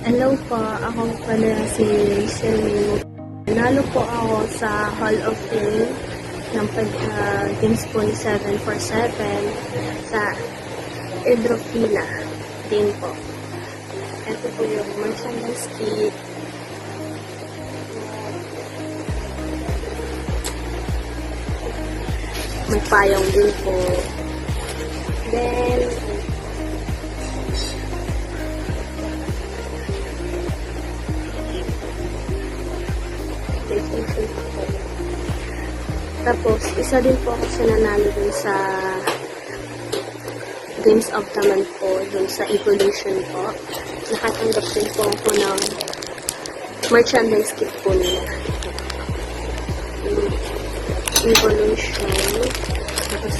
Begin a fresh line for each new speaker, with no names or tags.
Hello po, ako pala si Shermie. Nanalo po ako sa Hall of Fame ng games po ni 747 sa Hydrophila din po. Ito po yung merchandise kit. May payong din po. Then, tapos, isa din po ako sa nanalo dun sa Games of the Month po, dun sa Evolution po. Nakatanggap din po ako ng merchandise kit po nila. Evolution. Tapos,